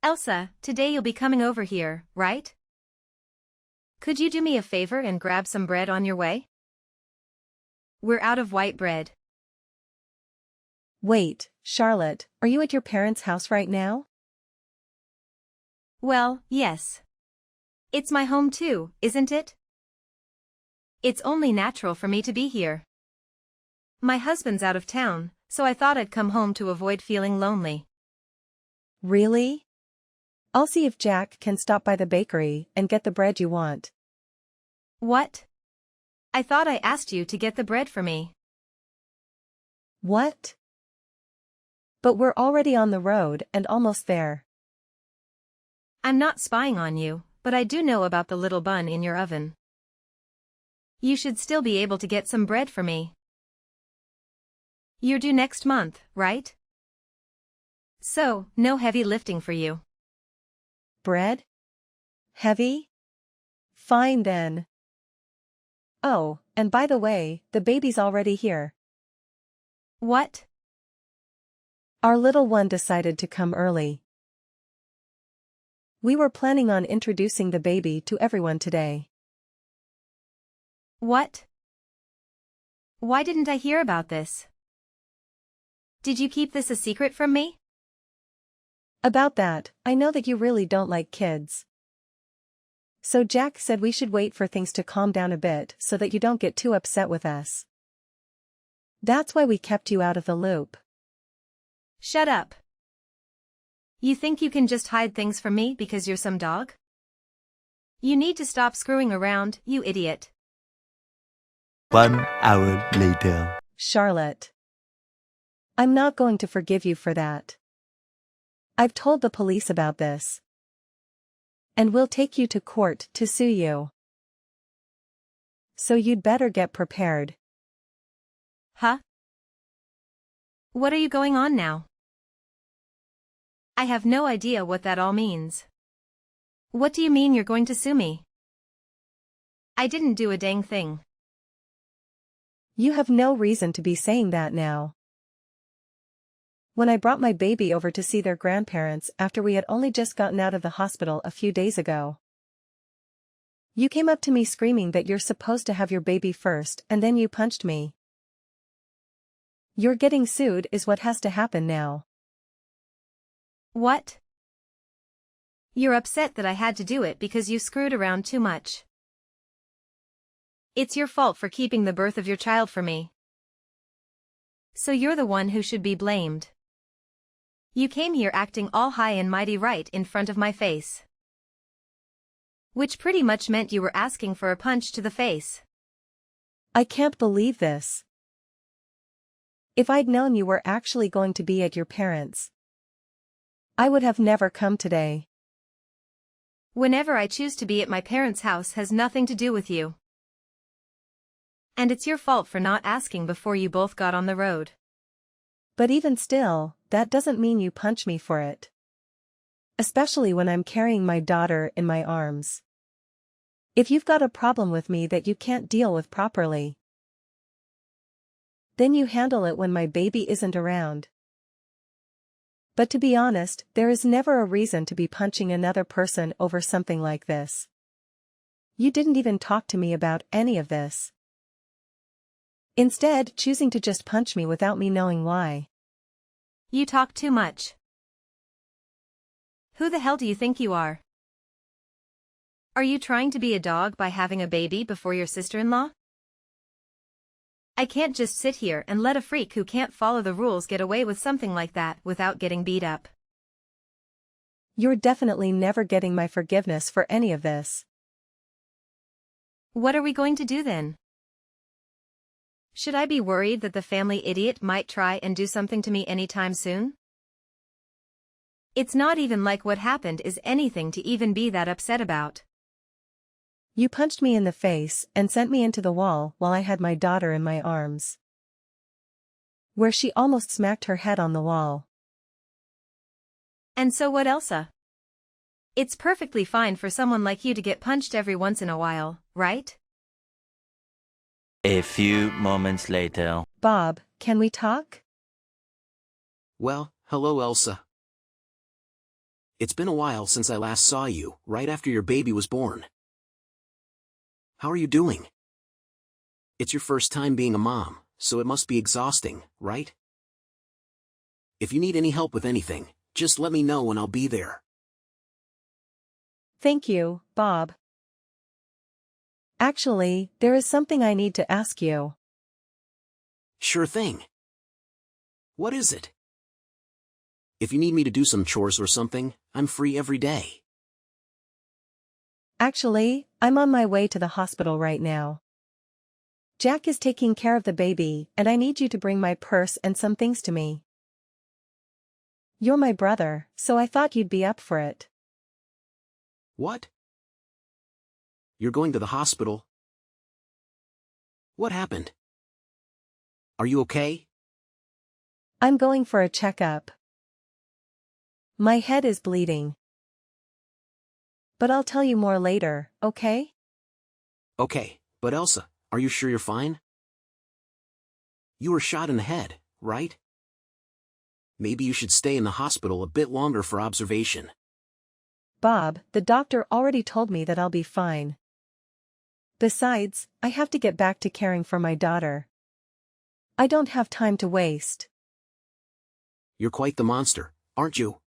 Elsa, today you'll be coming over here, right? Could you do me a favor and grab some bread on your way? We're out of white bread. Wait, Charlotte, are you at your parents' house right now? Well, yes. It's my home too, isn't it? It's only natural for me to be here. My husband's out of town, so I thought I'd come home to avoid feeling lonely. Really? I'll see if Jack can stop by the bakery and get the bread you want. What? I thought I asked you to get the bread for me. What? But we're already on the road and almost there. I'm not spying on you, but I do know about the little bun in your oven. You should still be able to get some bread for me. You're due next month, right? So, no heavy lifting for you. Bread? Heavy? Fine then. Oh, and by the way, the baby's already here. What? Our little one decided to come early. We were planning on introducing the baby to everyone today. What? Why didn't I hear about this? Did you keep this a secret from me? About that, I know that you really don't like kids. So Jack said we should wait for things to calm down a bit so that you don't get too upset with us. That's why we kept you out of the loop. Shut up. You think you can just hide things from me because you're some dog? You need to stop screwing around, you idiot. 1 hour later. Charlotte. I'm not going to forgive you for that. I've told the police about this. And we'll take you to court to sue you. So you'd better get prepared. Huh? What are you going on now? I have no idea what that all means. What do you mean you're going to sue me? I didn't do a dang thing. You have no reason to be saying that now. When I brought my baby over to see their grandparents after we had only just gotten out of the hospital a few days ago, you came up to me screaming that you're supposed to have your baby first and then you punched me. You're getting sued is what has to happen now. What? You're upset that I had to do it because you screwed around too much. It's your fault for keeping the birth of your child from me. So you're the one who should be blamed. You came here acting all high and mighty right in front of my face. Which pretty much meant you were asking for a punch to the face. I can't believe this. If I'd known you were actually going to be at your parents', I would have never come today. Whenever I choose to be at my parents' house has nothing to do with you. And it's your fault for not asking before you both got on the road. But even still, that doesn't mean you punch me for it. Especially when I'm carrying my daughter in my arms. If you've got a problem with me that you can't deal with properly, then you handle it when my baby isn't around. But to be honest, there is never a reason to be punching another person over something like this. You didn't even talk to me about any of this. Instead, choosing to just punch me without me knowing why. You talk too much. Who the hell do you think you are? Are you trying to be a dog by having a baby before your sister-in-law? I can't just sit here and let a freak who can't follow the rules get away with something like that without getting beat up. You're definitely never getting my forgiveness for any of this. What are we going to do then? Should I be worried that the family idiot might try and do something to me anytime soon? It's not even like what happened is anything to even be that upset about. You punched me in the face and sent me into the wall while I had my daughter in my arms, where she almost smacked her head on the wall. And so what, Elsa? It's perfectly fine for someone like you to get punched every once in a while, right? A few moments later. Bob, can we talk? Well, hello Elsa. It's been a while since I last saw you, right after your baby was born. How are you doing? It's your first time being a mom, so it must be exhausting, right? If you need any help with anything, just let me know and I'll be there. Thank you, Bob. Actually, there is something I need to ask you. Sure thing. What is it? If you need me to do some chores or something, I'm free every day. Actually, I'm on my way to the hospital right now. Jack is taking care of the baby, and I need you to bring my purse and some things to me. You're my brother, so I thought you'd be up for it. What? You're going to the hospital? What happened? Are you okay? I'm going for a checkup. My head is bleeding. But I'll tell you more later, okay? Okay, but Elsa, are you sure you're fine? You were shot in the head, right? Maybe you should stay in the hospital a bit longer for observation. Bob, the doctor already told me that I'll be fine. Besides, I have to get back to caring for my daughter. I don't have time to waste. You're quite the monster, aren't you?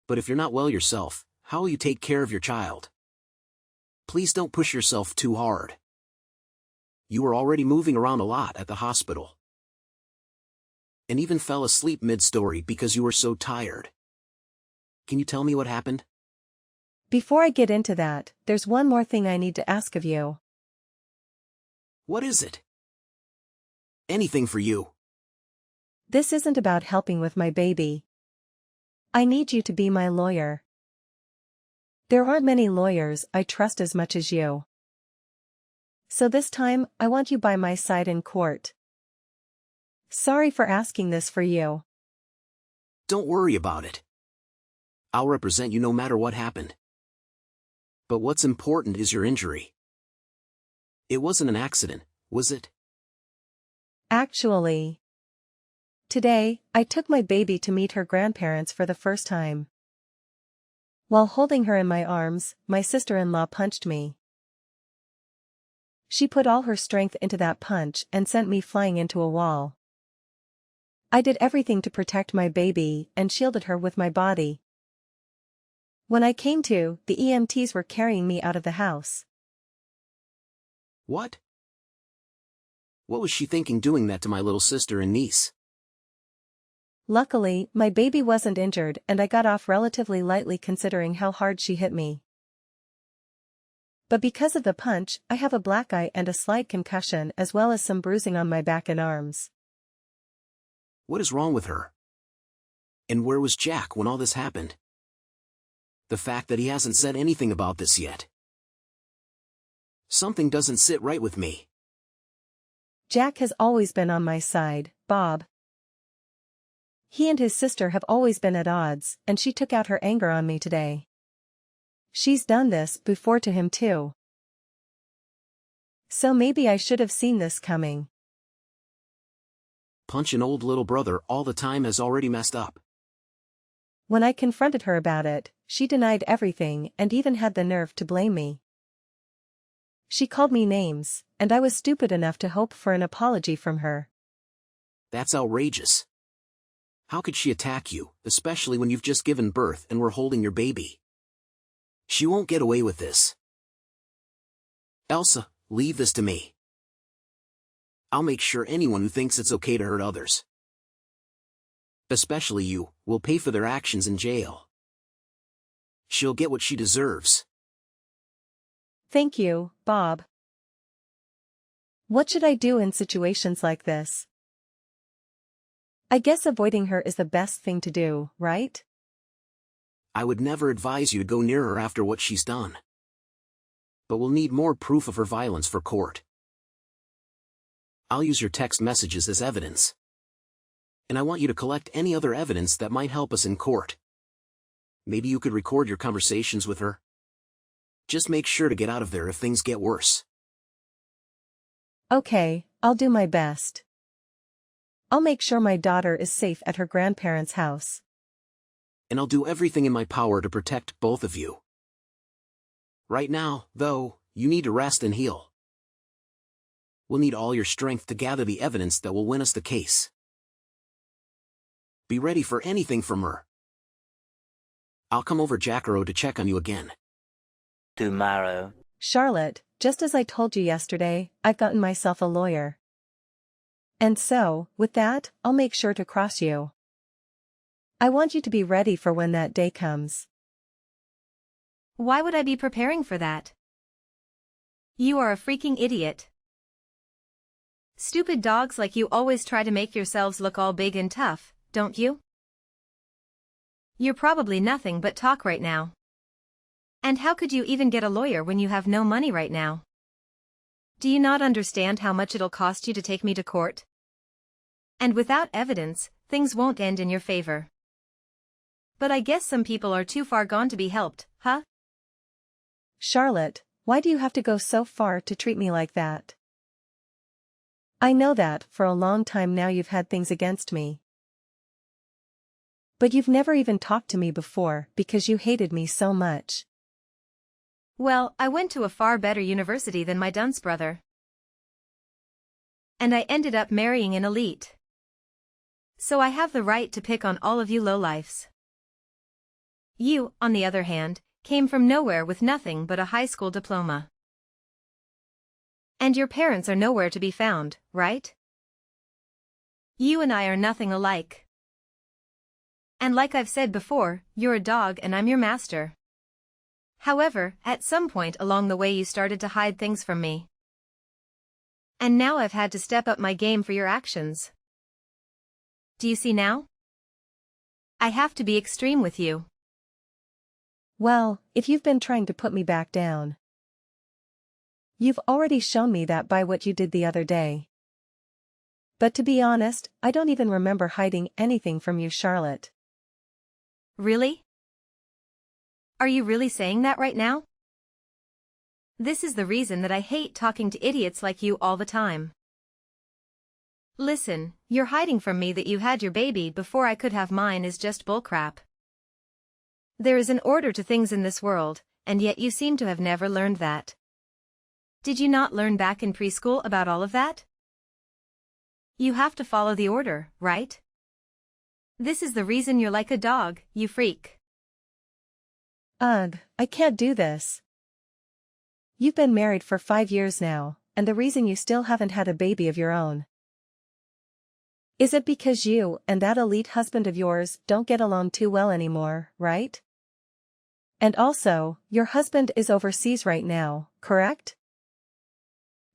But if you're not well yourself, how will you take care of your child? Please don't push yourself too hard. You were already moving around a lot at the hospital. And even fell asleep mid-story because you were so tired. Can you tell me what happened? Before I get into that, there's one more thing I need to ask of you. What is it? Anything for you. This isn't about helping with my baby. I need you to be my lawyer. There aren't many lawyers I trust as much as you. So this time, I want you by my side in court. Sorry for asking this for you. Don't worry about it. I'll represent you no matter what happened. But what's important is your injury. It wasn't an accident, was it? Actually, today, I took my baby to meet her grandparents for the first time. While holding her in my arms, my sister-in-law punched me. She put all her strength into that punch and sent me flying into a wall. I did everything to protect my baby and shielded her with my body. When I came to, the EMTs were carrying me out of the house. What? What was she thinking doing that to my little sister and niece? Luckily, my baby wasn't injured and I got off relatively lightly considering how hard she hit me. But because of the punch, I have a black eye and a slight concussion as well as some bruising on my back and arms. What is wrong with her? And where was Jack when all this happened? The fact that he hasn't said anything about this yet. Something doesn't sit right with me. Jack has always been on my side, Bob. He and his sister have always been at odds, and she took out her anger on me today. She's done this before to him too. So maybe I should have seen this coming. Punch an old little brother all the time has already messed up. When I confronted her about it, she denied everything and even had the nerve to blame me. She called me names, and I was stupid enough to hope for an apology from her. That's outrageous. How could she attack you, especially when you've just given birth and were holding your baby? She won't get away with this. Elsa, leave this to me. I'll make sure anyone who thinks it's okay to hurt others, especially you, will pay for their actions in jail. She'll get what she deserves. Thank you, Bob. What should I do in situations like this? I guess avoiding her is the best thing to do, right? I would never advise you to go near her after what she's done. But we'll need more proof of her violence for court. I'll use your text messages as evidence. And I want you to collect any other evidence that might help us in court. Maybe you could record your conversations with her. Just make sure to get out of there if things get worse. Okay, I'll do my best. I'll make sure my daughter is safe at her grandparents' house. and I'll do everything in my power to protect both of you. Right now, though, you need to rest and heal. We'll need all your strength to gather the evidence that will win us the case. Be ready for anything from her. I'll come over Jackaro to check on you again. Tomorrow. Charlotte, just as I told you yesterday, I've gotten myself a lawyer. And so, with that, I'll make sure to cross you. I want you to be ready for when that day comes. Why would I be preparing for that? You are a freaking idiot. Stupid dogs like you always try to make yourselves look all big and tough, don't you? You're probably nothing but talk right now. And how could you even get a lawyer when you have no money right now? Do you not understand how much it'll cost you to take me to court? And without evidence, things won't end in your favor. But I guess some people are too far gone to be helped, huh? Charlotte, why do you have to go so far to treat me like that? I know that for a long time now you've had things against me. But you've never even talked to me before because you hated me so much. Well, I went to a far better university than my dunce brother. And I ended up marrying an elite. So I have the right to pick on all of you lowlifes. You, on the other hand, came from nowhere with nothing but a high school diploma. And your parents are nowhere to be found, right? You and I are nothing alike. And like I've said before, you're a dog and I'm your master. However, at some point along the way you started to hide things from me. And now I've had to step up my game for your actions. Do you see now? I have to be extreme with you. Well, if you've been trying to put me back down. You've already shown me that by what you did the other day. But to be honest, I don't even remember hiding anything from you, Charlotte. Really? Are you really saying that right now? This is the reason that I hate talking to idiots like you all the time. Listen, you're hiding from me that you had your baby before I could have mine is just bullcrap. There is an order to things in this world, and yet you seem to have never learned that. Did you not learn back in preschool about all of that? You have to follow the order, right? This is the reason you're like a dog, you freak. Ugh, I can't do this. You've been married for 5 years now, and the reason you still haven't had a baby of your own. Is it because you and that elite husband of yours don't get along too well anymore, right? And also, your husband is overseas right now, correct?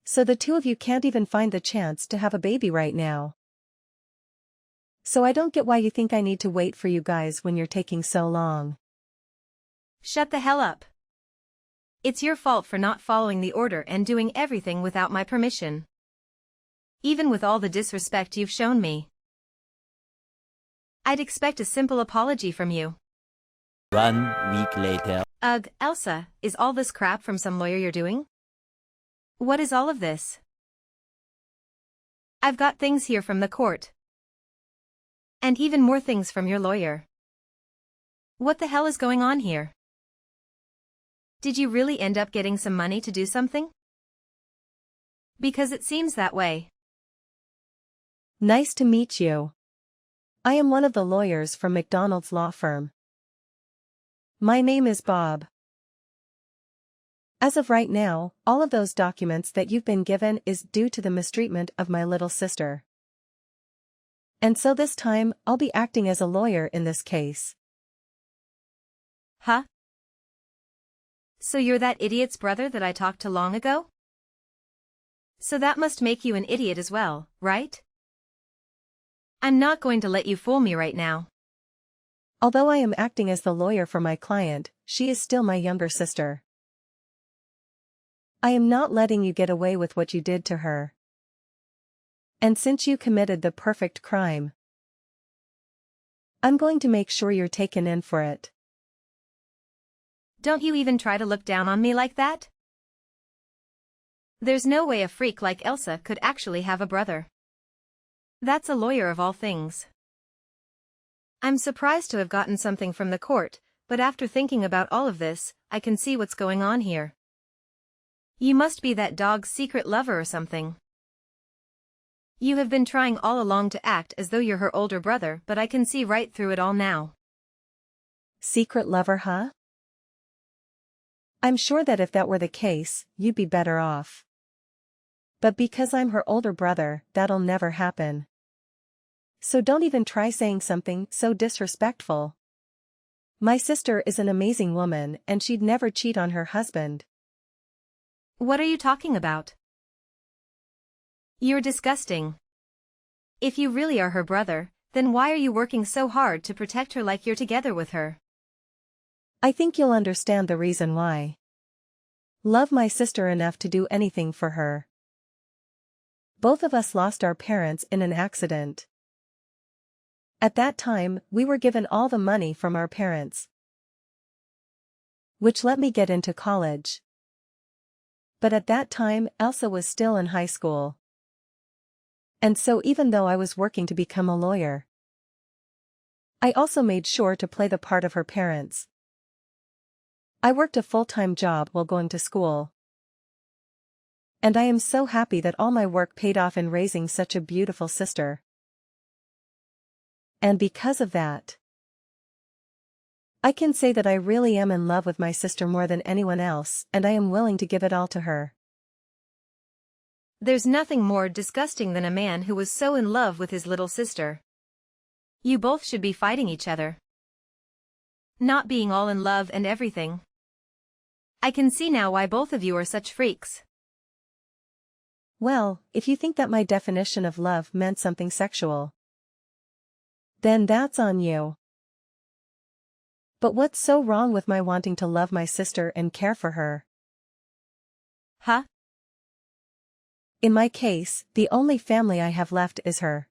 So the two of you can't even find the chance to have a baby right now. So I don't get why you think I need to wait for you guys when you're taking so long. Shut the hell up. It's your fault for not following the order and doing everything without my permission. Even with all the disrespect you've shown me. I'd expect a simple apology from you. 1 week later. Ugh, Elsa, is all this crap from some lawyer you're doing? What is all of this? I've got things here from the court. And even more things from your lawyer. What the hell is going on here? Did you really end up getting some money to do something? Because it seems that way. Nice to meet you. I am one of the lawyers from McDonald's law firm. My name is Bob. As of right now, all of those documents that you've been given is due to the mistreatment of my little sister. And so this time, I'll be acting as a lawyer in this case. Huh? So you're that idiot's brother that I talked to long ago? So that must make you an idiot as well, right? I'm not going to let you fool me right now. Although I am acting as the lawyer for my client, she is still my younger sister. I am not letting you get away with what you did to her. And since you committed the perfect crime, I'm going to make sure you're taken in for it. Don't you even try to look down on me like that? There's no way a freak like Elsa could actually have a brother. That's a lawyer of all things. I'm surprised to have gotten something from the court, but after thinking about all of this, I can see what's going on here. You must be that dog's secret lover or something. You have been trying all along to act as though you're her older brother, but I can see right through it all now. Secret lover, huh? I'm sure that if that were the case, you'd be better off. But because I'm her older brother, that'll never happen. So don't even try saying something so disrespectful. My sister is an amazing woman and she'd never cheat on her husband. What are you talking about? You're disgusting. If you really are her brother, then why are you working so hard to protect her like you're together with her? I think you'll understand the reason why. Love my sister enough to do anything for her. Both of us lost our parents in an accident. At that time, we were given all the money from our parents, which let me get into college. But at that time, Elsa was still in high school. And so even though I was working to become a lawyer, I also made sure to play the part of her parents. I worked a full-time job while going to school. And I am so happy that all my work paid off in raising such a beautiful sister. And because of that, I can say that I really am in love with my sister more than anyone else, and I am willing to give it all to her. There's nothing more disgusting than a man who was so in love with his little sister. You both should be fighting each other. Not being all in love and everything. I can see now why both of you are such freaks. Well, if you think that my definition of love meant something sexual, then that's on you. But what's so wrong with my wanting to love my sister and care for her? Huh? In my case, the only family I have left is her.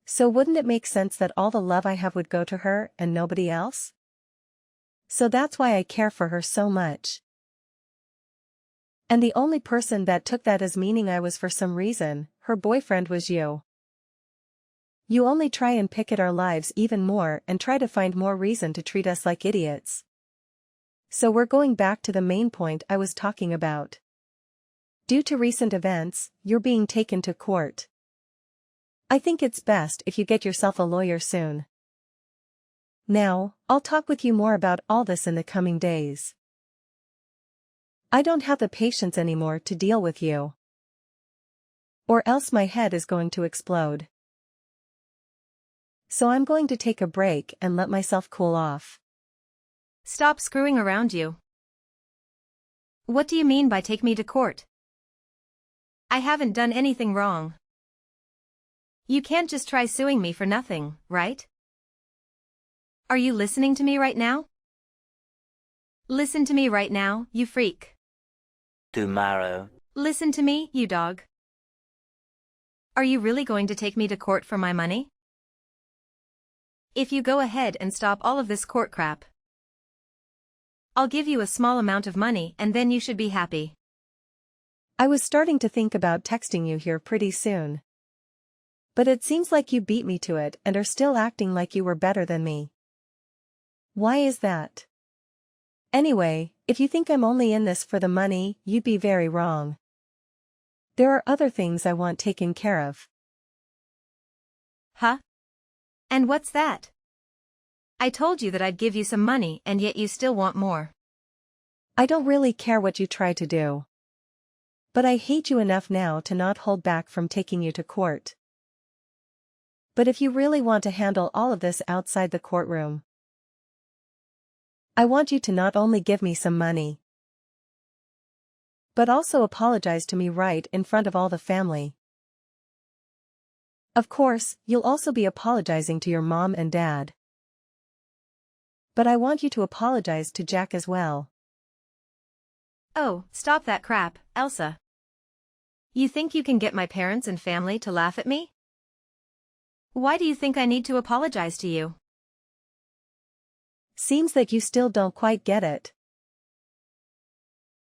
So wouldn't it make sense that all the love I have would go to her and nobody else? So that's why I care for her so much. And the only person that took that as meaning I was for some reason, her boyfriend, was you. You only try and pick at our lives even more and try to find more reason to treat us like idiots. So we're going back to the main point I was talking about. Due to recent events, you're being taken to court. I think it's best if you get yourself a lawyer soon. Now, I'll talk with you more about all this in the coming days. I don't have the patience anymore to deal with you. Or else my head is going to explode. So I'm going to take a break and let myself cool off. Stop screwing around, you. What do you mean by take me to court? I haven't done anything wrong. You can't just try suing me for nothing, right? Are you listening to me right now? Listen to me right now, you freak. Tomorrow. Listen to me, you dog. Are you really going to take me to court for my money? If you go ahead and stop all of this court crap, I'll give you a small amount of money and then you should be happy. I was starting to think about texting you here pretty soon. But it seems like you beat me to it and are still acting like you were better than me. Why is that? Anyway, if you think I'm only in this for the money, you'd be very wrong. There are other things I want taken care of. Huh? And what's that? I told you that I'd give you some money and yet you still want more. I don't really care what you try to do. But I hate you enough now to not hold back from taking you to court. But if you really want to handle all of this outside the courtroom, I want you to not only give me some money, but also apologize to me right in front of all the family. Of course, you'll also be apologizing to your mom and dad. But I want you to apologize to Jack as well. Oh, stop that crap, Elsa. You think you can get my parents and family to laugh at me? Why do you think I need to apologize to you? Seems that you still don't quite get it.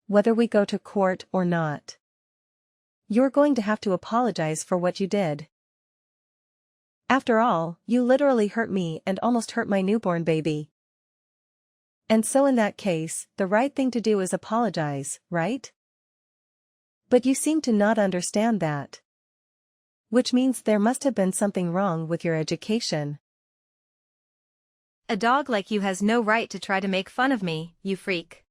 Whether we go to court or not, you're going to have to apologize for what you did. After all, you literally hurt me and almost hurt my newborn baby. And so in that case, the right thing to do is apologize, right? But you seem to not understand that. Which means there must have been something wrong with your education. A dog like you has no right to try to make fun of me, you freak.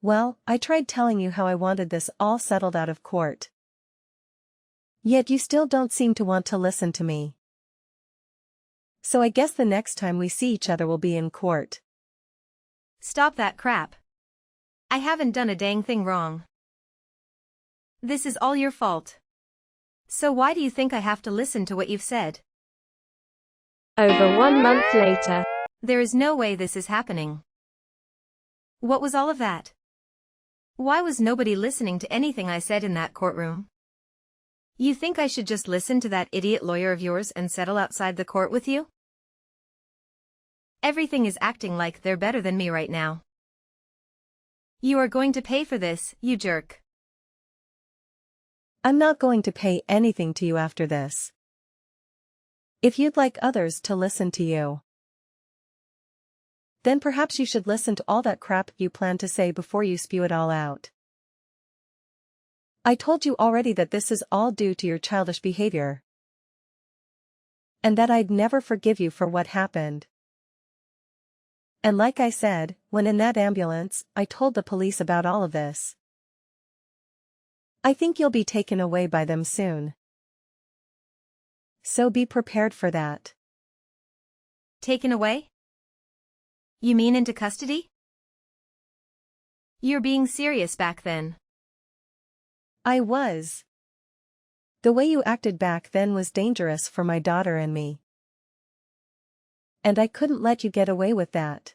Well, I tried telling you how I wanted this all settled out of court. Yet you still don't seem to want to listen to me. So I guess the next time we see each other will be in court. Stop that crap. I haven't done a dang thing wrong. This is all your fault. So why do you think I have to listen to what you've said? Over 1 month later. There is no way this is happening. What was all of that? Why was nobody listening to anything I said in that courtroom? You think I should just listen to that idiot lawyer of yours and settle outside the court with you? Everything is acting like they're better than me right now. You are going to pay for this, you jerk. I'm not going to pay anything to you after this. If you'd like others to listen to you, then perhaps you should listen to all that crap you plan to say before you spew it all out. I told you already that this is all due to your childish behavior. And that I'd never forgive you for what happened. And like I said, when in that ambulance, I told the police about all of this. I think you'll be taken away by them soon. So be prepared for that. Taken away? You mean into custody? You're being serious back then. I was. The way you acted back then was dangerous for my daughter and me. And I couldn't let you get away with that.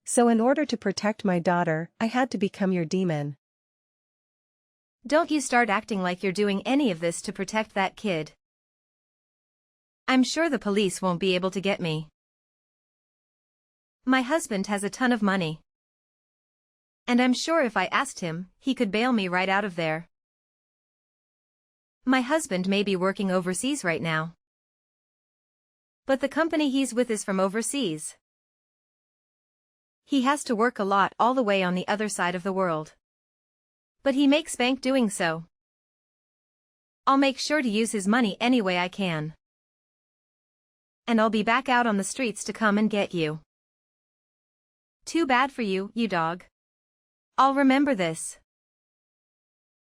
So in order to protect my daughter, I had to become your demon. Don't you start acting like you're doing any of this to protect that kid. I'm sure the police won't be able to get me. My husband has a ton of money. And I'm sure if I asked him, he could bail me right out of there. My husband may be working overseas right now. But the company he's with is from overseas. He has to work a lot all the way on the other side of the world. But he makes bank doing so. I'll make sure to use his money any way I can. And I'll be back out on the streets to come and get you. Too bad for you, you dog. I'll remember this.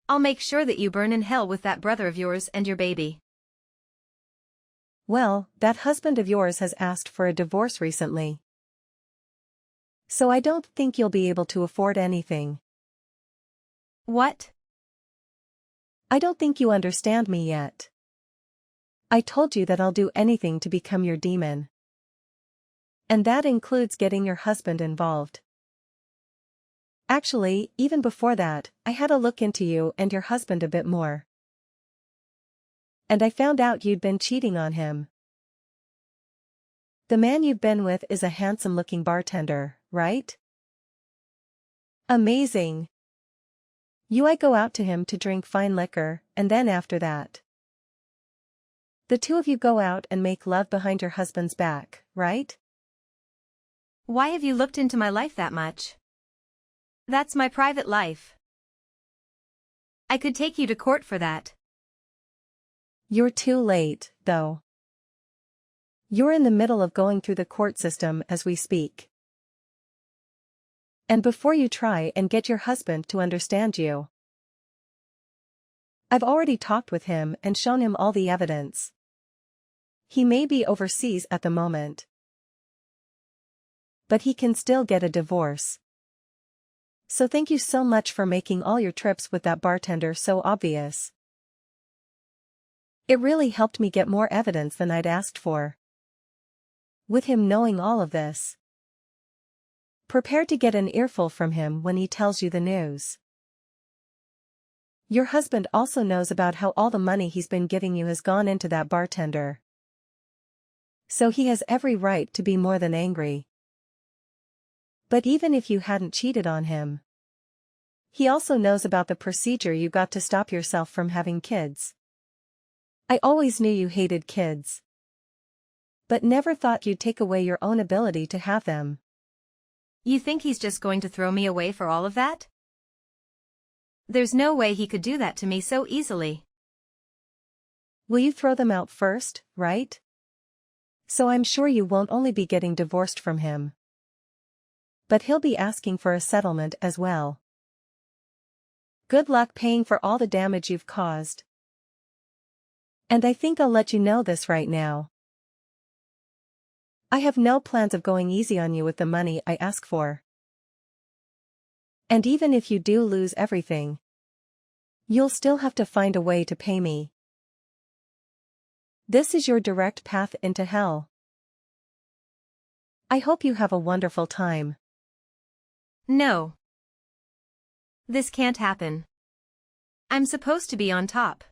I'll make sure that you burn in hell with that brother of yours and your baby. Well, that husband of yours has asked for a divorce recently. So I don't think you'll be able to afford anything. What? I don't think you understand me yet. I told you that I'll do anything to become your demon. And that includes getting your husband involved. Actually, even before that, I had a look into you and your husband a bit more. And I found out you'd been cheating on him. The man you've been with is a handsome-looking bartender, right? Amazing. You go out to him to drink fine liquor, and then after that, the two of you go out and make love behind your husband's back, right? Why have you looked into my life that much? That's my private life. I could take you to court for that. You're too late, though. You're in the middle of going through the court system as we speak. And before you try and get your husband to understand you, I've already talked with him and shown him all the evidence. He may be overseas at the moment, but he can still get a divorce. So thank you so much for making all your trips with that bartender so obvious. It really helped me get more evidence than I'd asked for. With him knowing all of this, prepare to get an earful from him when he tells you the news. Your husband also knows about how all the money he's been giving you has gone into that bartender. So he has every right to be more than angry. But even if you hadn't cheated on him, he also knows about the procedure you got to stop yourself from having kids. I always knew you hated kids. But never thought you'd take away your own ability to have them. You think he's just going to throw me away for all of that? There's no way he could do that to me so easily. Will you throw them out first, right? So I'm sure you won't only be getting divorced from him, but he'll be asking for a settlement as well. Good luck paying for all the damage you've caused. And I think I'll let you know this right now. I have no plans of going easy on you with the money I ask for. And even if you do lose everything, you'll still have to find a way to pay me. This is your direct path into hell. I hope you have a wonderful time. No. This can't happen. I'm supposed to be on top.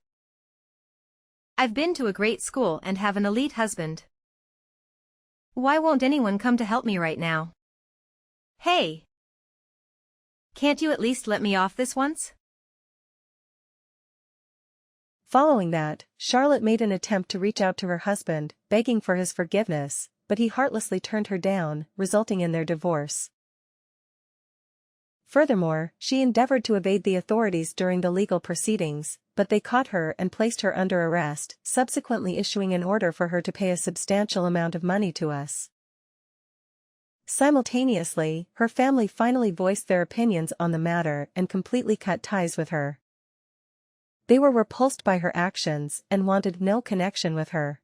I've been to a great school and have an elite husband. Why won't anyone come to help me right now? Hey! Can't you at least let me off this once? Following that, Charlotte made an attempt to reach out to her husband, begging for his forgiveness, but he heartlessly turned her down, resulting in their divorce. Furthermore, she endeavored to evade the authorities during the legal proceedings, but they caught her and placed her under arrest, subsequently issuing an order for her to pay a substantial amount of money to us. Simultaneously, her family finally voiced their opinions on the matter and completely cut ties with her. They were repulsed by her actions and wanted no connection with her.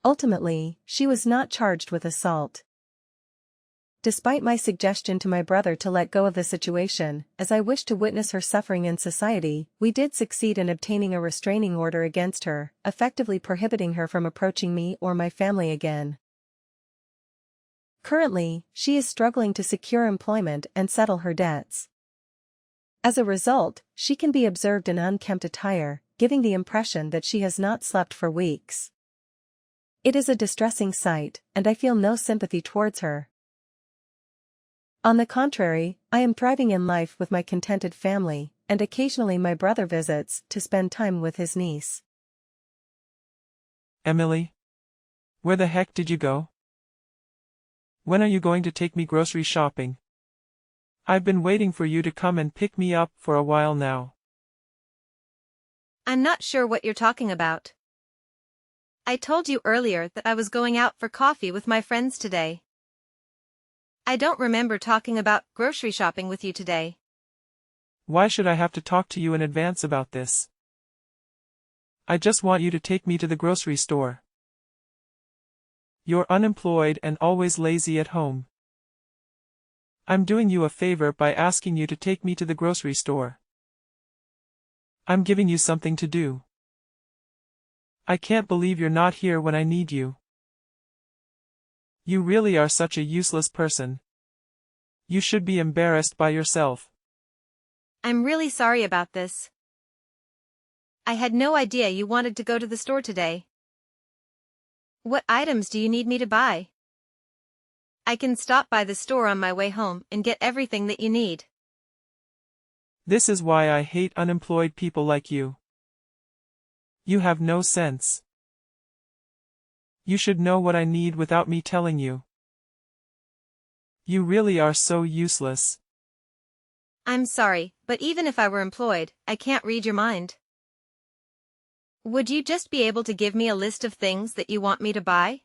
Ultimately, she was not charged with assault. Despite my suggestion to my brother to let go of the situation, as I wished to witness her suffering in society, we did succeed in obtaining a restraining order against her, effectively prohibiting her from approaching me or my family again. Currently, she is struggling to secure employment and settle her debts. As a result, she can be observed in unkempt attire, giving the impression that she has not slept for weeks. It is a distressing sight, and I feel no sympathy towards her. On the contrary, I am thriving in life with my contented family, and occasionally my brother visits to spend time with his niece. Emily? Where the heck did you go? When are you going to take me grocery shopping? I've been waiting for you to come and pick me up for a while now. I'm not sure what you're talking about. I told you earlier that I was going out for coffee with my friends today. I don't remember talking about grocery shopping with you today. Why should I have to talk to you in advance about this? I just want you to take me to the grocery store. You're unemployed and always lazy at home. I'm doing you a favor by asking you to take me to the grocery store. I'm giving you something to do. I can't believe you're not here when I need you. You really are such a useless person. You should be embarrassed by yourself. I'm really sorry about this. I had no idea you wanted to go to the store today. What items do you need me to buy? I can stop by the store on my way home and get everything that you need. This is why I hate unemployed people like you. You have no sense. You should know what I need without me telling you. You really are so useless. I'm sorry, but even if I were employed, I can't read your mind. Would you just be able to give me a list of things that you want me to buy?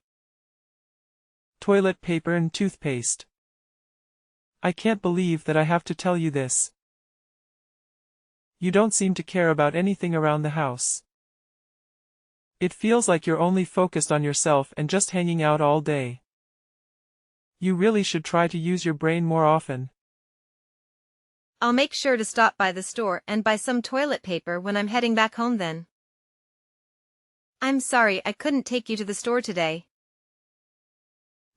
Toilet paper and toothpaste. I can't believe that I have to tell you this. You don't seem to care about anything around the house. It feels like you're only focused on yourself and just hanging out all day. You really should try to use your brain more often. I'll make sure to stop by the store and buy some toilet paper when I'm heading back home then. I'm sorry I couldn't take you to the store today.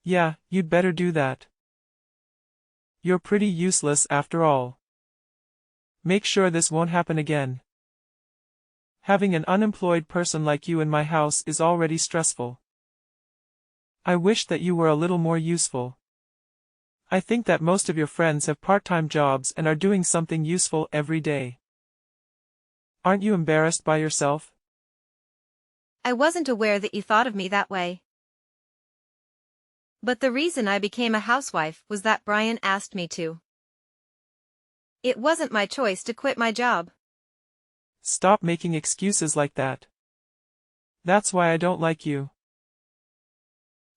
Yeah, you'd better do that. You're pretty useless after all. Make sure this won't happen again. Having an unemployed person like you in my house is already stressful. I wish that you were a little more useful. I think that most of your friends have part-time jobs and are doing something useful every day. Aren't you embarrassed by yourself? I wasn't aware that you thought of me that way. But the reason I became a housewife was that Brian asked me to. It wasn't my choice to quit my job. Stop making excuses like that. That's why I don't like you.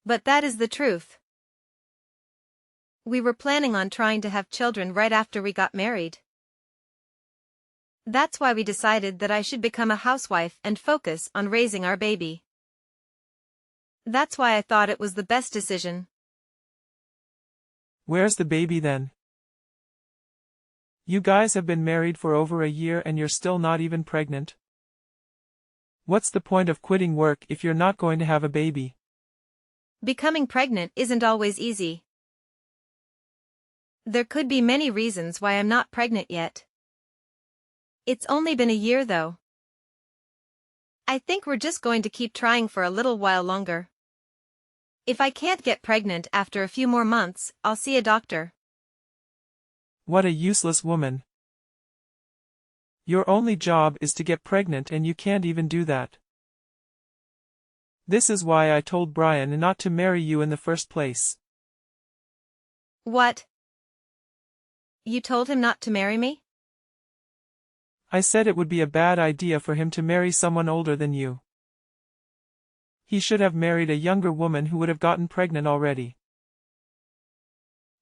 But that is the truth. We were planning on trying to have children right after we got married. That's why we decided that I should become a housewife and focus on raising our baby. That's why I thought it was the best decision. Where's the baby then? You guys have been married for over a year and you're still not even pregnant. What's the point of quitting work if you're not going to have a baby? Becoming pregnant isn't always easy. There could be many reasons why I'm not pregnant yet. It's only been a year though. I think we're just going to keep trying for a little while longer. If I can't get pregnant after a few more months, I'll see a doctor. What a useless woman. Your only job is to get pregnant and you can't even do that. This is why I told Brian not to marry you in the first place. What? You told him not to marry me? I said it would be a bad idea for him to marry someone older than you. He should have married a younger woman who would have gotten pregnant already.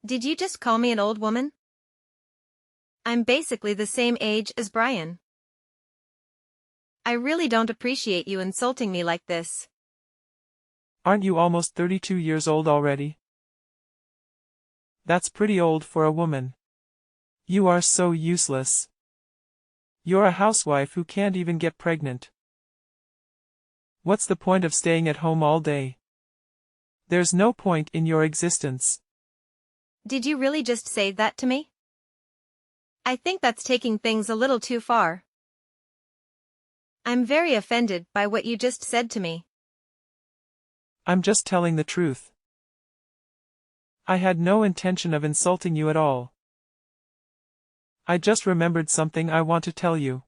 Did you just call me an old woman? I'm basically the same age as Brian. I really don't appreciate you insulting me like this. Aren't you almost 32 years old already? That's pretty old for a woman. You are so useless. You're a housewife who can't even get pregnant. What's the point of staying at home all day? There's no point in your existence. Did you really just say that to me? I think that's taking things a little too far. I'm very offended by what you just said to me. I'm just telling the truth. I had no intention of insulting you at all. I just remembered something I want to tell you.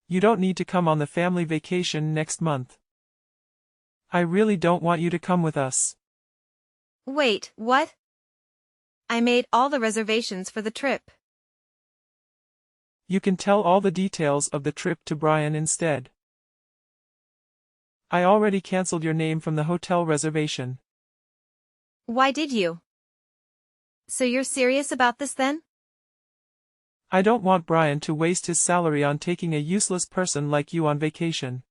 You don't need to come on the family vacation next month. I really don't want you to come with us. Wait, what? I made all the reservations for the trip. You can tell all the details of the trip to Brian instead. I already canceled your name from the hotel reservation. Why did you? So you're serious about this then? I don't want Brian to waste his salary on taking a useless person like you on vacation.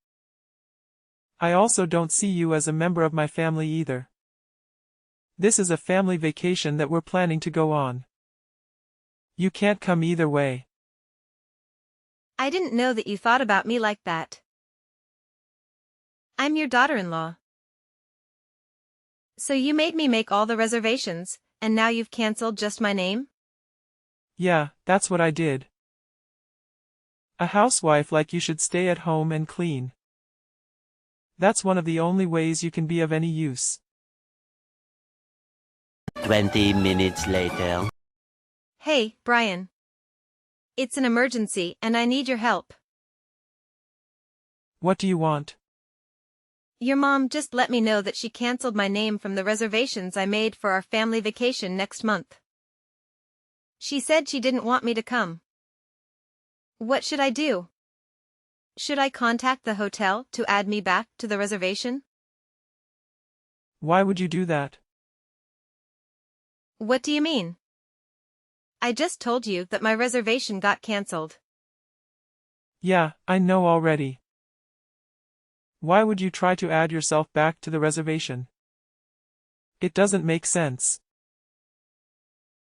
I also don't see you as a member of my family either. This is a family vacation that we're planning to go on. You can't come either way. I didn't know that you thought about me like that. I'm your daughter-in-law. So you made me make all the reservations, and now you've canceled just my name? Yeah, that's what I did. A housewife like you should stay at home and clean. That's one of the only ways you can be of any use. 20 minutes later. Hey, Brian. It's an emergency and I need your help. What do you want? Your mom just let me know that she canceled my name from the reservations I made for our family vacation next month. She said she didn't want me to come. What should I do? Should I contact the hotel to add me back to the reservation? Why would you do that? What do you mean? I just told you that my reservation got canceled. Yeah, I know already. Why would you try to add yourself back to the reservation? It doesn't make sense.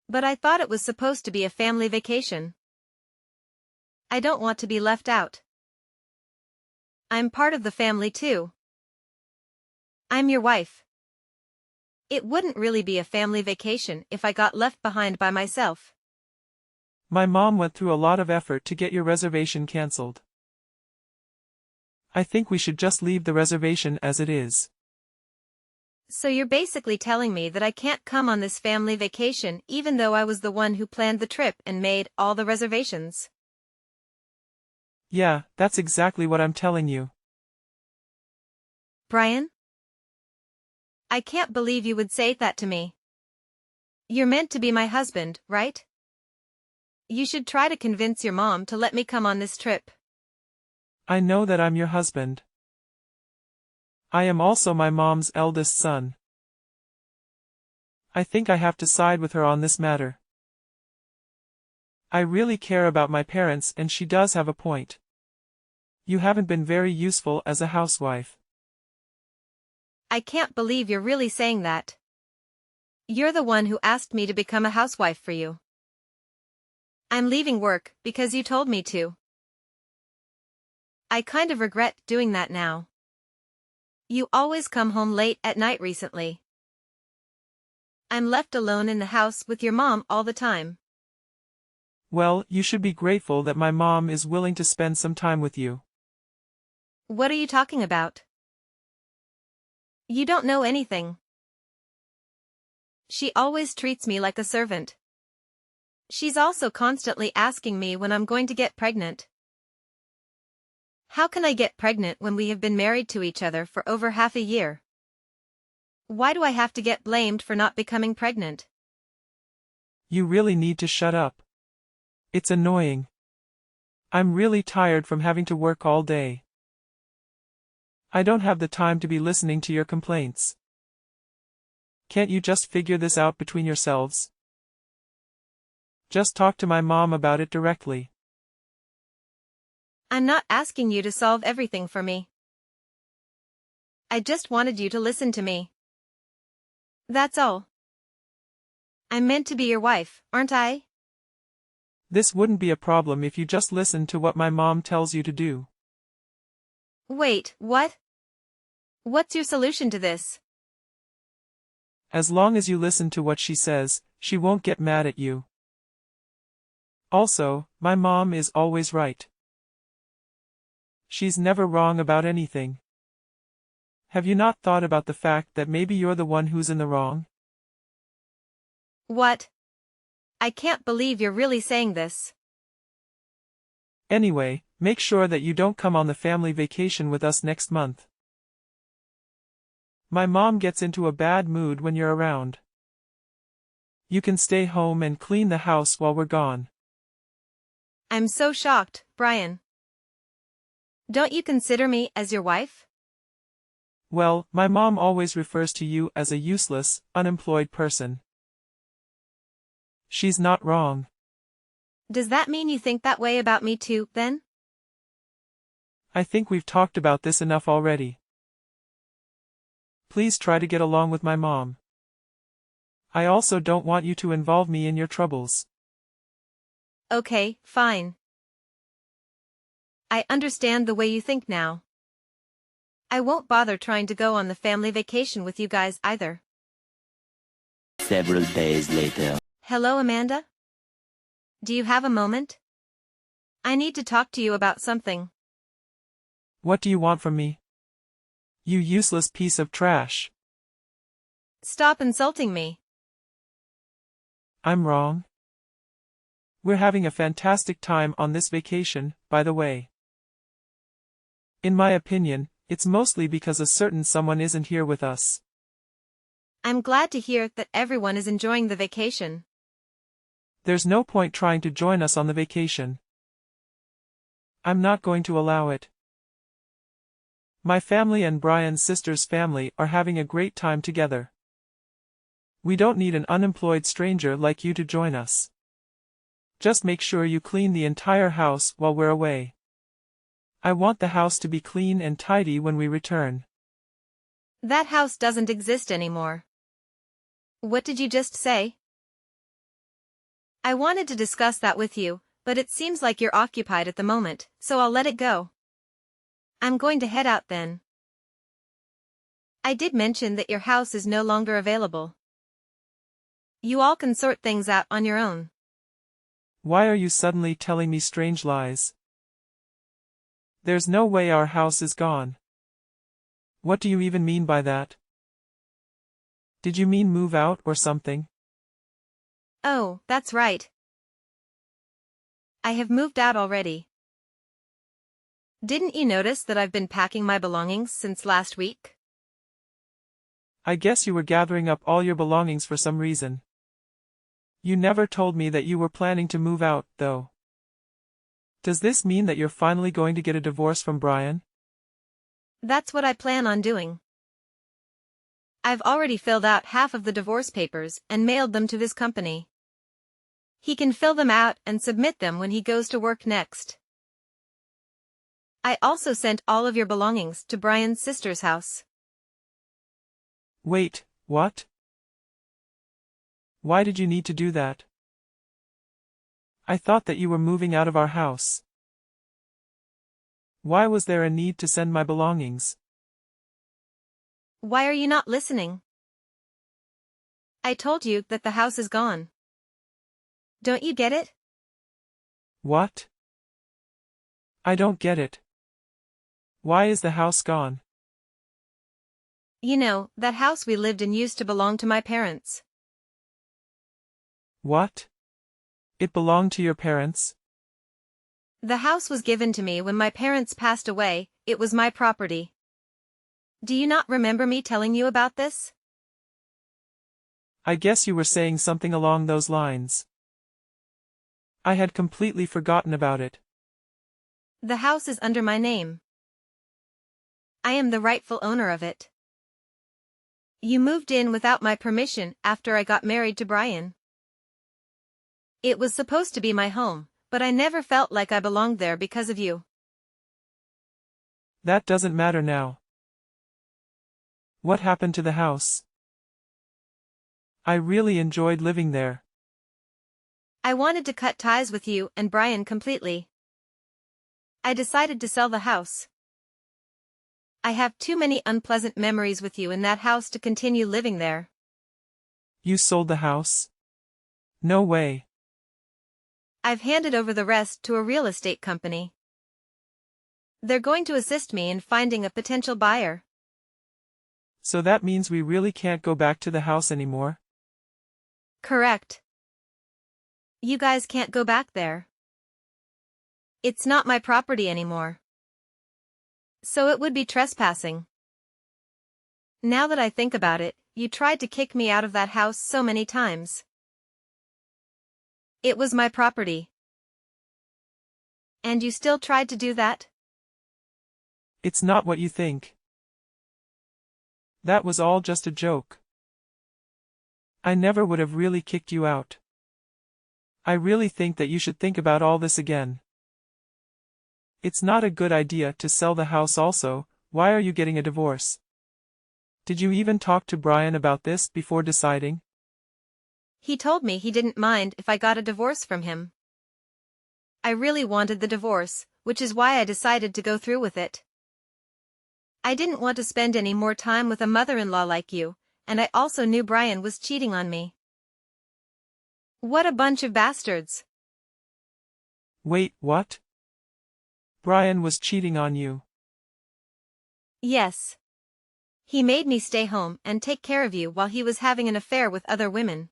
But I thought it was supposed to be a family vacation. I don't want to be left out. I'm part of the family too. I'm your wife. It wouldn't really be a family vacation if I got left behind by myself. My mom went through a lot of effort to get your reservation cancelled. I think we should just leave the reservation as it is. So you're basically telling me that I can't come on this family vacation even though I was the one who planned the trip and made all the reservations? Yeah, that's exactly what I'm telling you. Brian? I can't believe you would say that to me. You're meant to be my husband, right? You should try to convince your mom to let me come on this trip. I know that I'm your husband. I am also my mom's eldest son. I think I have to side with her on this matter. I really care about my parents and she does have a point. You haven't been very useful as a housewife. I can't believe you're really saying that. You're the one who asked me to become a housewife for you. I'm leaving work because you told me to. I kind of regret doing that now. You always come home late at night recently. I'm left alone in the house with your mom all the time. Well, you should be grateful that my mom is willing to spend some time with you. What are you talking about? You don't know anything. She always treats me like a servant. She's also constantly asking me when I'm going to get pregnant. How can I get pregnant when we have been married to each other for over half a year? Why do I have to get blamed for not becoming pregnant? You really need to shut up. It's annoying. I'm really tired from having to work all day. I don't have the time to be listening to your complaints. Can't you just figure this out between yourselves? Just talk to my mom about it directly. I'm not asking you to solve everything for me. I just wanted you to listen to me. That's all. I'm meant to be your wife, aren't I? This wouldn't be a problem if you just listened to what my mom tells you to do. Wait, what? What's your solution to this? As long as you listen to what she says, she won't get mad at you. Also, my mom is always right. She's never wrong about anything. Have you not thought about the fact that maybe you're the one who's in the wrong? What? I can't believe you're really saying this. Anyway, make sure that you don't come on the family vacation with us next month. My mom gets into a bad mood when you're around. You can stay home and clean the house while we're gone. I'm so shocked, Brian. Don't you consider me as your wife? Well, my mom always refers to you as a useless, unemployed person. She's not wrong. Does that mean you think that way about me too, then? I think we've talked about this enough already. Please try to get along with my mom. I also don't want you to involve me in your troubles. Okay, fine. I understand the way you think now. I won't bother trying to go on the family vacation with you guys either. Several days later. Hello, Amanda? Do you have a moment? I need to talk to you about something. What do you want from me? You useless piece of trash. Stop insulting me. I'm wrong. We're having a fantastic time on this vacation, by the way. In my opinion, it's mostly because a certain someone isn't here with us. I'm glad to hear that everyone is enjoying the vacation. There's no point trying to join us on the vacation. I'm not going to allow it. My family and Brian's sister's family are having a great time together. We don't need an unemployed stranger like you to join us. Just make sure you clean the entire house while we're away. I want the house to be clean and tidy when we return. That house doesn't exist anymore. What did you just say? I wanted to discuss that with you, but it seems like you're occupied at the moment, so I'll let it go. I'm going to head out then. I did mention that your house is no longer available. You all can sort things out on your own. Why are you suddenly telling me strange lies? There's no way our house is gone. What do you even mean by that? Did you mean move out or something? Oh, that's right. I have moved out already. Didn't you notice that I've been packing my belongings since last week? I guess you were gathering up all your belongings for some reason. You never told me that you were planning to move out, though. Does this mean that you're finally going to get a divorce from Brian? That's what I plan on doing. I've already filled out half of the divorce papers and mailed them to his company. He can fill them out and submit them when he goes to work next. I also sent all of your belongings to Brian's sister's house. Wait, what? Why did you need to do that? I thought that you were moving out of our house. Why was there a need to send my belongings? Why are you not listening? I told you that the house is gone. Don't you get it? What? I don't get it. Why is the house gone? You know, that house we lived in used to belong to my parents. What? It belonged to your parents? The house was given to me when my parents passed away. It was my property. Do you not remember me telling you about this? I guess you were saying something along those lines. I had completely forgotten about it. The house is under my name. I am the rightful owner of it. You moved in without my permission after I got married to Brian. It was supposed to be my home, but I never felt like I belonged there because of you. That doesn't matter now. What happened to the house? I really enjoyed living there. I wanted to cut ties with you and Brian completely. I decided to sell the house. I have too many unpleasant memories with you in that house to continue living there. You sold the house? No way. I've handed over the rest to a real estate company. They're going to assist me in finding a potential buyer. So that means we really can't go back to the house anymore? Correct. You guys can't go back there. It's not my property anymore. So it would be trespassing. Now that I think about it, you tried to kick me out of that house so many times. It was my property. And you still tried to do that? It's not what you think. That was all just a joke. I never would have really kicked you out. I really think that you should think about all this again. It's not a good idea to sell the house also. Why are you getting a divorce? Did you even talk to Brian about this before deciding? He told me he didn't mind if I got a divorce from him. I really wanted the divorce, which is why I decided to go through with it. I didn't want to spend any more time with a mother-in-law like you, and I also knew Brian was cheating on me. What a bunch of bastards. Wait, what? Brian was cheating on you. Yes. He made me stay home and take care of you while he was having an affair with other women.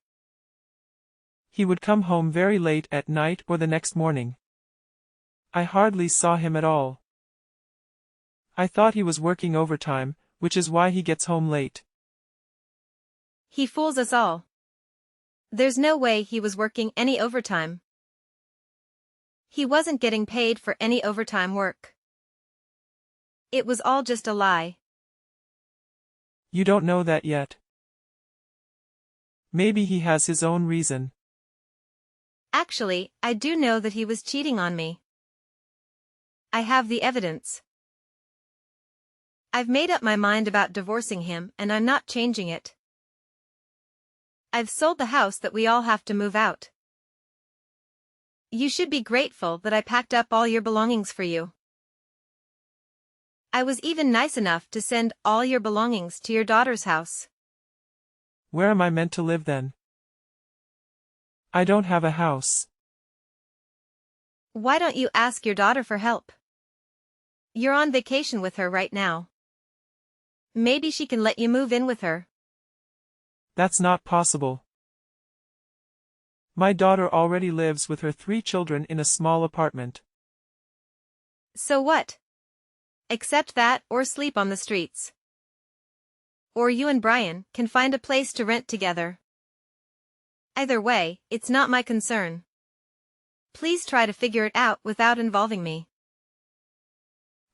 He would come home very late at night or the next morning. I hardly saw him at all. I thought he was working overtime, which is why he gets home late. He fools us all. There's no way he was working any overtime. He wasn't getting paid for any overtime work. It was all just a lie. You don't know that yet. Maybe he has his own reason. Actually, I do know that he was cheating on me. I have the evidence. I've made up my mind about divorcing him and I'm not changing it. I've sold the house that we all have to move out. You should be grateful that I packed up all your belongings for you. I was even nice enough to send all your belongings to your daughter's house. Where am I meant to live then? I don't have a house. Why don't you ask your daughter for help? You're on vacation with her right now. Maybe she can let you move in with her. That's not possible. My daughter already lives with her 3 children in a small apartment. So what? Accept that or sleep on the streets. or you and Brian can find a place to rent together. Either way, it's not my concern. Please try to figure it out without involving me.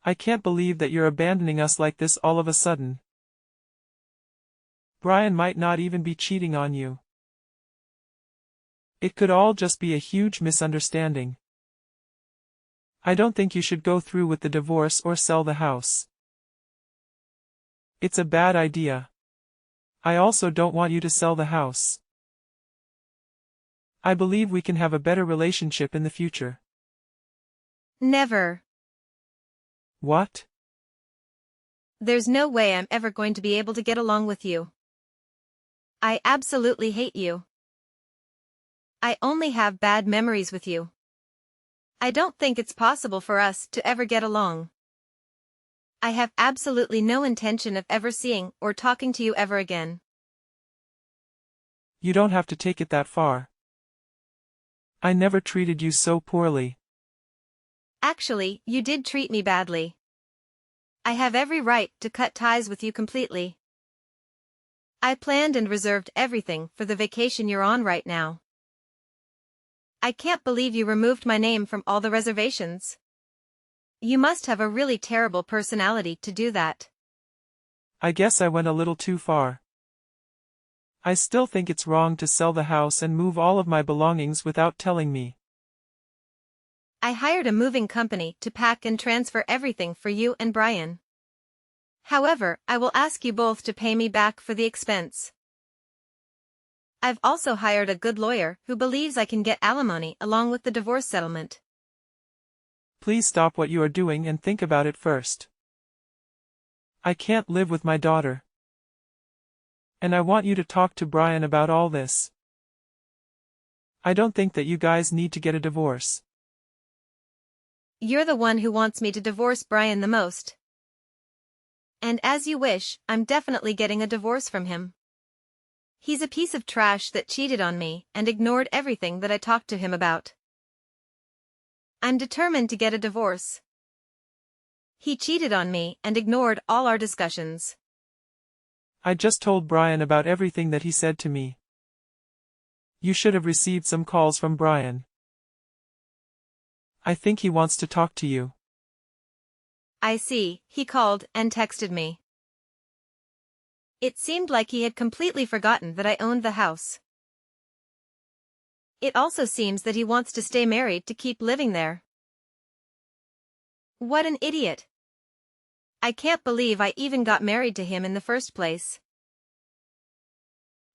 I can't believe that you're abandoning us like this all of a sudden. Brian might not even be cheating on you. It could all just be a huge misunderstanding. I don't think you should go through with the divorce or sell the house. It's a bad idea. I also don't want you to sell the house. I believe we can have a better relationship in the future. Never. What? There's no way I'm ever going to be able to get along with you. I absolutely hate you. I only have bad memories with you. I don't think it's possible for us to ever get along. I have absolutely no intention of ever seeing or talking to you ever again. You don't have to take it that far. I never treated you so poorly. Actually, you did treat me badly. I have every right to cut ties with you completely. I planned and reserved everything for the vacation you're on right now. I can't believe you removed my name from all the reservations. You must have a really terrible personality to do that. I guess I went a little too far. I still think it's wrong to sell the house and move all of my belongings without telling me. I hired a moving company to pack and transfer everything for you and Brian. However, I will ask you both to pay me back for the expense. I've also hired a good lawyer who believes I can get alimony along with the divorce settlement. Please stop what you are doing and think about it first. I can't live with my daughter. And I want you to talk to Brian about all this. I don't think that you guys need to get a divorce. You're the one who wants me to divorce Brian the most. And as you wish, I'm definitely getting a divorce from him. He's a piece of trash that cheated on me and ignored everything that I talked to him about. I'm determined to get a divorce. He cheated on me and ignored all our discussions. I just told Brian about everything that he said to me. You should have received some calls from Brian. I think he wants to talk to you. I see, he called and texted me. It seemed like he had completely forgotten that I owned the house. It also seems that he wants to stay married to keep living there. What an idiot. I can't believe I even got married to him in the first place.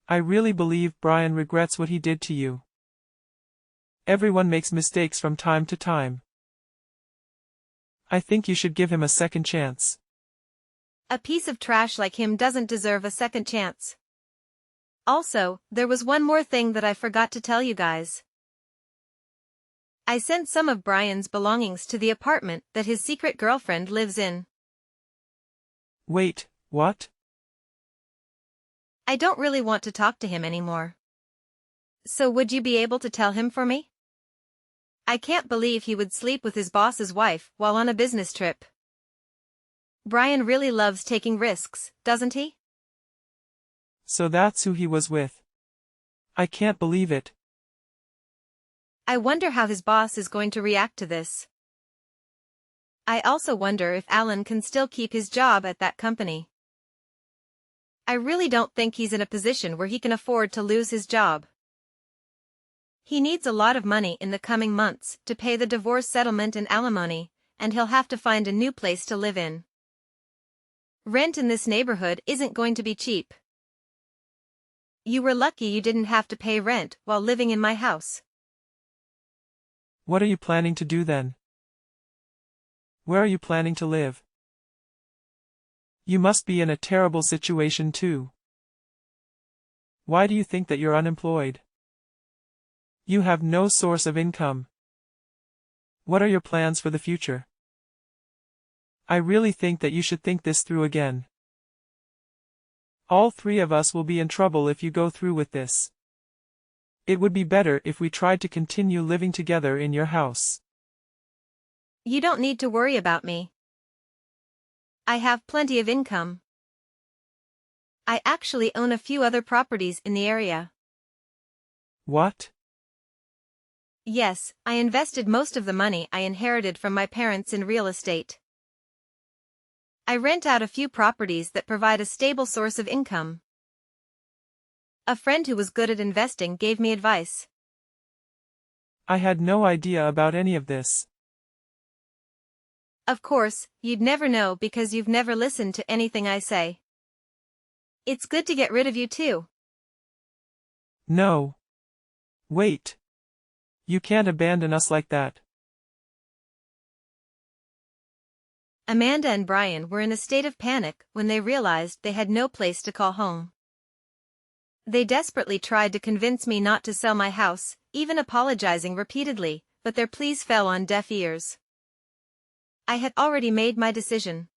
I really believe Brian regrets what he did to you. Everyone makes mistakes from time to time. I think you should give him a second chance. A piece of trash like him doesn't deserve a second chance. Also, there was one more thing that I forgot to tell you guys. I sent some of Brian's belongings to the apartment that his secret girlfriend lives in. Wait, what? I don't really want to talk to him anymore. So would you be able to tell him for me? I can't believe he would sleep with his boss's wife while on a business trip. Brian really loves taking risks, doesn't he? So that's who he was with. I can't believe it. I wonder how his boss is going to react to this. I also wonder if Alan can still keep his job at that company. I really don't think he's in a position where he can afford to lose his job. He needs a lot of money in the coming months to pay the divorce settlement and alimony, and he'll have to find a new place to live in. Rent in this neighborhood isn't going to be cheap. You were lucky you didn't have to pay rent while living in my house. What are you planning to do then? Where are you planning to live? You must be in a terrible situation too. Why do you think that you're unemployed? You have no source of income. What are your plans for the future? I really think that you should think this through again. All three of us will be in trouble if you go through with this. It would be better if we tried to continue living together in your house. You don't need to worry about me. I have plenty of income. I actually own a few other properties in the area. What? Yes, I invested most of the money I inherited from my parents in real estate. I rent out a few properties that provide a stable source of income. A friend who was good at investing gave me advice. I had no idea about any of this. Of course, you'd never know because you've never listened to anything I say. It's good to get rid of you too. No. Wait. You can't abandon us like that. Amanda and Brian were in a state of panic when they realized they had no place to call home. They desperately tried to convince me not to sell my house, even apologizing repeatedly, but their pleas fell on deaf ears. I had already made my decision.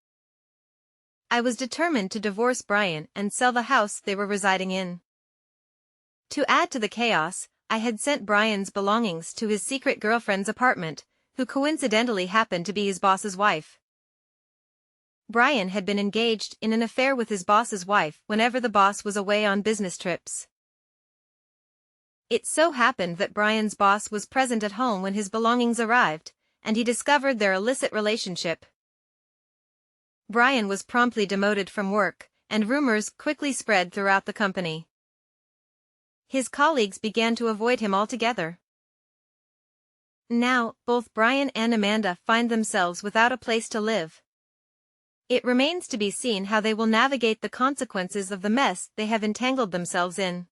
I was determined to divorce Brian and sell the house they were residing in. To add to the chaos, I had sent Brian's belongings to his secret girlfriend's apartment, who coincidentally happened to be his boss's wife. Brian had been engaged in an affair with his boss's wife whenever the boss was away on business trips. It so happened that Brian's boss was present at home when his belongings arrived, and he discovered their illicit relationship. Brian was promptly demoted from work, and rumors quickly spread throughout the company. His colleagues began to avoid him altogether. Now, both Brian and Amanda find themselves without a place to live. It remains to be seen how they will navigate the consequences of the mess they have entangled themselves in.